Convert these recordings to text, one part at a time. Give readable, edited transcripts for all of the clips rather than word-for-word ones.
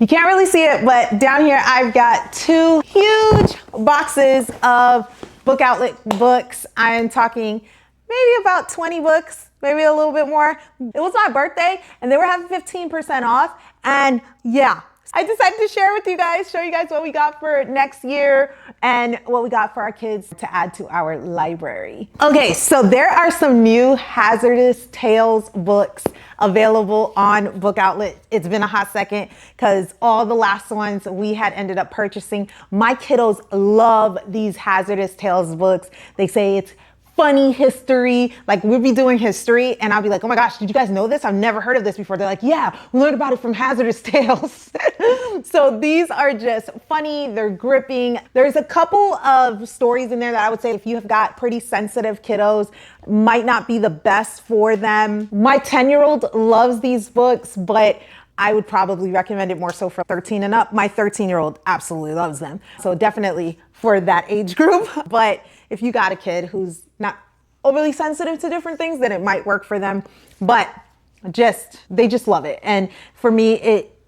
You can't really see it, but down here I've got two huge boxes of book outlet books. I'm talking maybe about 20 books, maybe a little bit more. It was my birthday and they were having 15% off. And yeah, I decided to share with you guys, show you guys what we got for next year and what we got for our kids to add to our library. Okay, so there are some new Hazardous Tales books available on Book Outlet. It's been a hot second because all the last ones we had ended up purchasing. My kiddos love these Hazardous Tales books. They say it's funny history. Like we'll be doing history and I'll be like, oh my gosh, did you guys know this? I've never heard of this before. They're like, yeah, we learned about it from Hazardous Tales. So these are just funny. They're gripping. There's a couple of stories in there that I would say if you have got pretty sensitive kiddos, might not be the best for them. My 10-year-old loves these books, but I would probably recommend it more so for 13 and up. My 13-year-old absolutely loves them. So definitely for that age group. But if you got a kid who's not overly sensitive to different things, then it might work for them. But they just love it. And for me,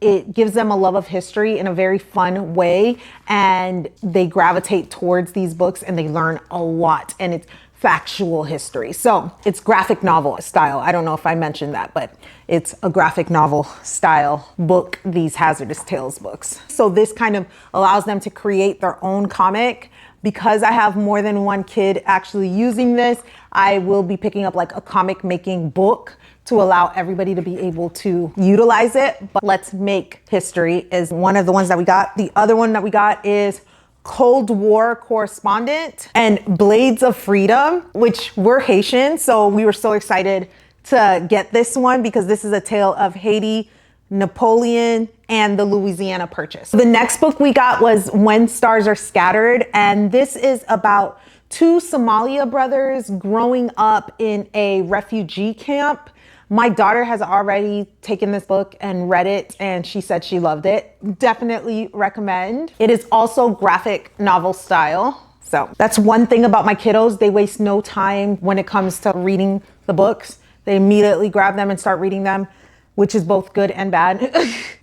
it gives them a love of history in a very fun way. And they gravitate towards these books and they learn a lot. And it's factual history. So it's graphic novel style. I don't know if I mentioned that, but it's a graphic novel style book, these Hazardous Tales books. So this kind of allows them to create their own comic. Because I have more than one kid actually using this, I will be picking up like a comic making book to allow everybody to be able to utilize it. But Let's Make History is one of the ones that we got. The other one that we got is Cold War Correspondent and Blades of Freedom, which we're Haitian. So we were so excited to get this one because this is a tale of Haiti, Napoleon, and the Louisiana Purchase. The next book we got was When Stars Are Scattered. And this is about two Somalia brothers growing up in a refugee camp. My daughter has already taken this book and read it, and she said she loved it. Definitely recommend. It is also graphic novel style. So that's one thing about my kiddos. They waste no time when it comes to reading the books. They immediately grab them and start reading them, which is both good and bad.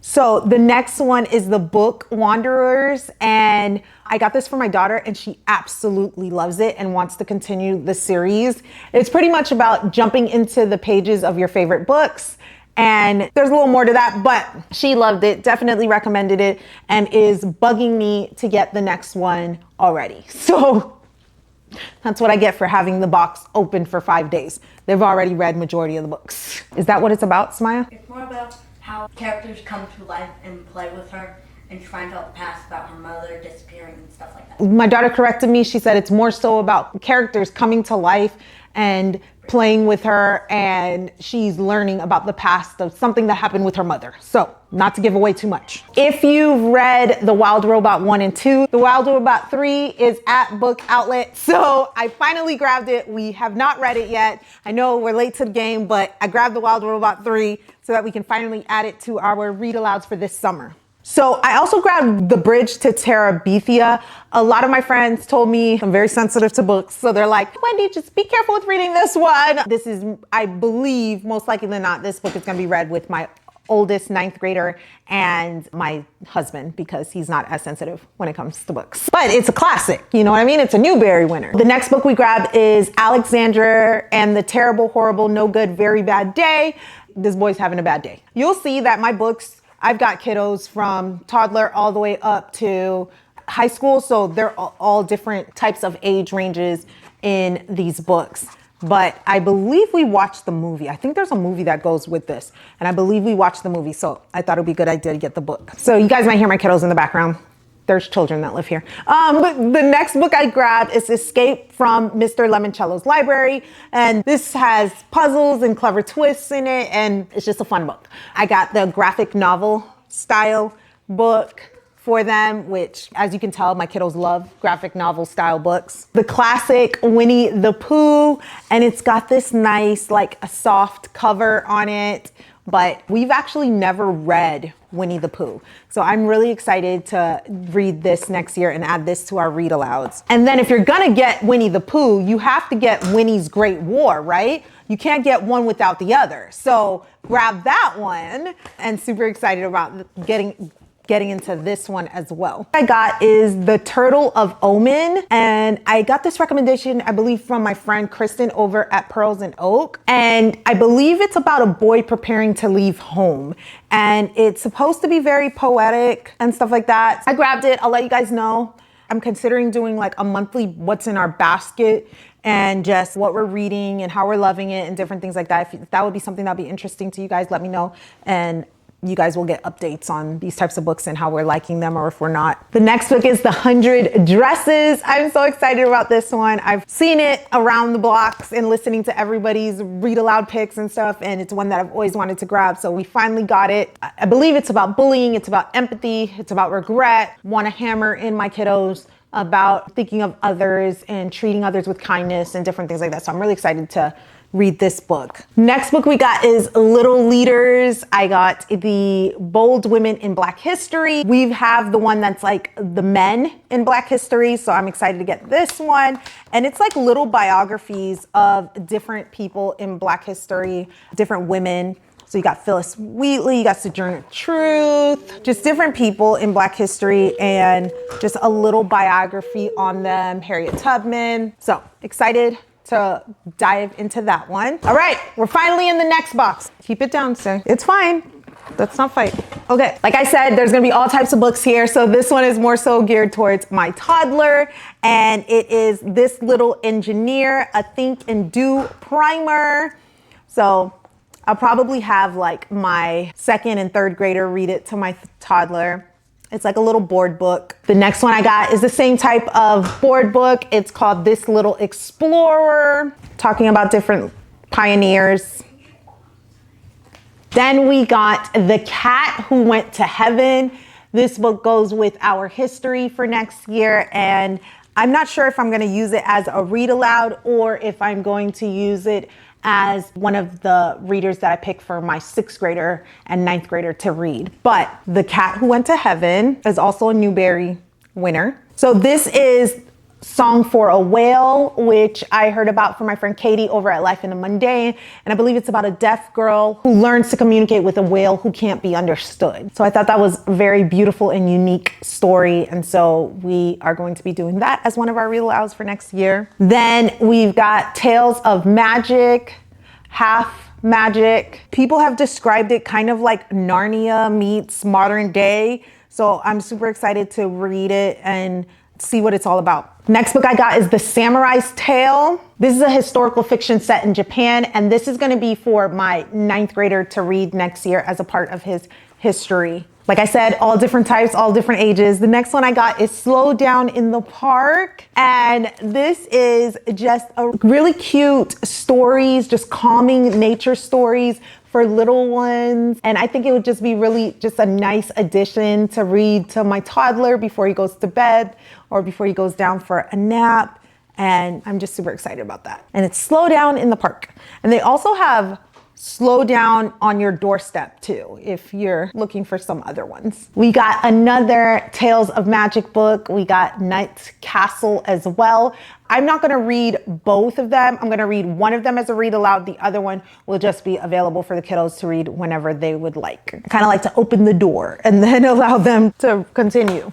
So the next one is the book Wanderers. And I got this for my daughter and she absolutely loves it and wants to continue the series. It's pretty much about jumping into the pages of your favorite books. And there's a little more to that, but she loved it, definitely recommended it, and is bugging me to get the next one already. So that's what I get for having the box open for 5 days. They've already read majority of the books. Is that what it's about, Smaya? It's more about how characters come to life and play with her and she finds out the past about her mother disappearing and stuff like that. My daughter corrected me. She said it's more so about characters coming to life and playing with her, and she's learning about the past of something that happened with her mother. So not to give away too much. If you've read The Wild Robot 1 and 2, The Wild Robot 3 is at Book Outlet. So I finally grabbed it. We have not read it yet. I know we're late to the game, but I grabbed The Wild Robot 3 so that we can finally add it to our read alouds for this summer. So I also grabbed The Bridge to Terabithia. A lot of my friends told me I'm very sensitive to books. So they're like, Wendy, just be careful with reading this one. This is, I believe, most likely than not, this book is gonna be read with my oldest 9th grader and my husband because he's not as sensitive when it comes to books. But it's a classic, you know what I mean? It's a Newbery winner. The next book we grabbed is Alexander and the Terrible, Horrible, No Good, Very Bad Day. This boy's having a bad day. You'll see that my books, I've got kiddos from toddler all the way up to high school. So they're all different types of age ranges in these books. But I believe we watched the movie. I think there's a movie that goes with this. And I believe we watched the movie. So I thought it'd be a good idea to get the book. So you guys might hear my kiddos in the background. There's children that live here. But the next book I grabbed is Escape from Mr. Lemoncello's Library. And this has puzzles and clever twists in it. And it's just a fun book. I got the graphic novel style book for them, which, as you can tell, my kiddos love graphic novel style books. The classic Winnie the Pooh. And it's got this nice, like a soft cover on it. But we've actually never read Winnie the Pooh. So I'm really excited to read this next year and add this to our read alouds. And then if you're gonna get Winnie the Pooh, you have to get Winnie's Great War, right? You can't get one without the other. So grab that one, and super excited about getting getting into this one as well. What I got is The Turtle of Omen, and I got this recommendation, I believe, from my friend Kristen over at Pearls and Oak, and I believe it's about a boy preparing to leave home, and it's supposed to be very poetic and stuff like that. I grabbed it. I'll let you guys know. I'm considering doing like a monthly what's in our basket and just what we're reading and how we're loving it and different things like that. If that would be something that'd be interesting to you guys, let me know, and you guys will get updates on these types of books and how we're liking them or if we're not. The next book is The 100 Dresses. I'm so excited about this one. I've seen it around the blocks and listening to everybody's read aloud picks and stuff, and it's one that I've always wanted to grab. So we finally got it. I believe it's about bullying, it's about empathy, it's about regret. Want to hammer in my kiddos about thinking of others and treating others with kindness and different things like that. So I'm really excited to read this book. Next book we got is Little Leaders. I got the Bold Women in Black History. We have the one that's like the men in Black history. So I'm excited to get this one. And it's like little biographies of different people in Black history, different women. So you got Phyllis Wheatley, you got Sojourner Truth, just different people in Black history and just a little biography on them, Harriet Tubman. So excited to dive into that one. All right, we're finally in the next box. Keep it down, sir. It's fine. Let's not fight. Okay, like I said, there's gonna be all types of books here. So this one is more so geared towards my toddler, and it is This Little Engineer, a Think and Do primer. So I'll probably have like my second and third grader read it to my toddler. It's like a little board book. The next one I got is the same type of board book. It's called This Little Explorer, talking about different pioneers. Then we got The Cat Who Went to Heaven. This book goes with our history for next year, and I'm not sure if I'm gonna use it as a read aloud or if I'm going to use it as one of the readers that I pick for my 6th grader and 9th grader to read. But The Cat Who Went to Heaven is also a Newbery winner. So this is Song for a Whale, which I heard about from my friend Katie over at Life in the Mundane. And I believe it's about a deaf girl who learns to communicate with a whale who can't be understood. So I thought that was a very beautiful and unique story. And so we are going to be doing that as one of our read alouds for next year. Then we've got Tales of Magic, Half Magic. People have described it kind of like Narnia meets modern day. So I'm super excited to read it and see what it's all about. Next book I got is The Samurai's Tale. This is a historical fiction set in Japan, and this is gonna be for my 9th grader to read next year as a part of his history. Like I said, all different types, all different ages. The next one I got is Slow Down in the Park. And this is just a really cute stories, just calming nature stories for little ones. And I think it would just be really just a nice addition to read to my toddler before he goes to bed or before he goes down for a nap. And I'm just super excited about that. And it's Slow Down in the Park. And they also have Slow Down on Your Doorstep too, if you're looking for some other ones. We got another Tales of Magic book. We got Knight's Castle as well. I'm not gonna read both of them. I'm gonna read one of them as a read aloud. The other one will just be available for the kiddos to read whenever they would like. Kind of like to open the door and then allow them to continue.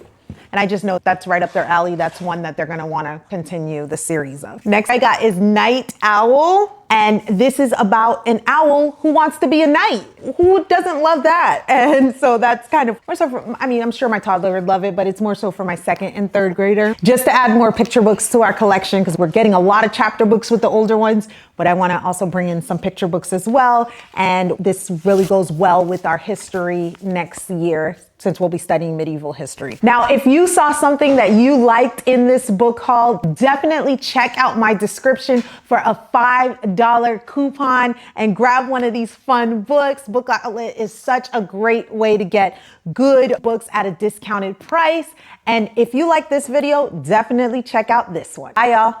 And I just know that's right up their alley. That's one that they're gonna wanna continue the series of. Next I got is Night Owl. And this is about an owl who wants to be a knight. Who doesn't love that? And so that's kind of more so for, I mean, I'm sure my toddler would love it, but it's more so for my 2nd and 3rd grader. Just to add more picture books to our collection, because we're getting a lot of chapter books with the older ones, but I wanna also bring in some picture books as well. And this really goes well with our history next year, since we'll be studying medieval history. Now, if you saw something that you liked in this book haul, definitely check out my description for a $5 coupon and grab one of these fun books. Book Outlet is such a great way to get good books at a discounted price. And if you like this video, definitely check out this one. Bye, y'all.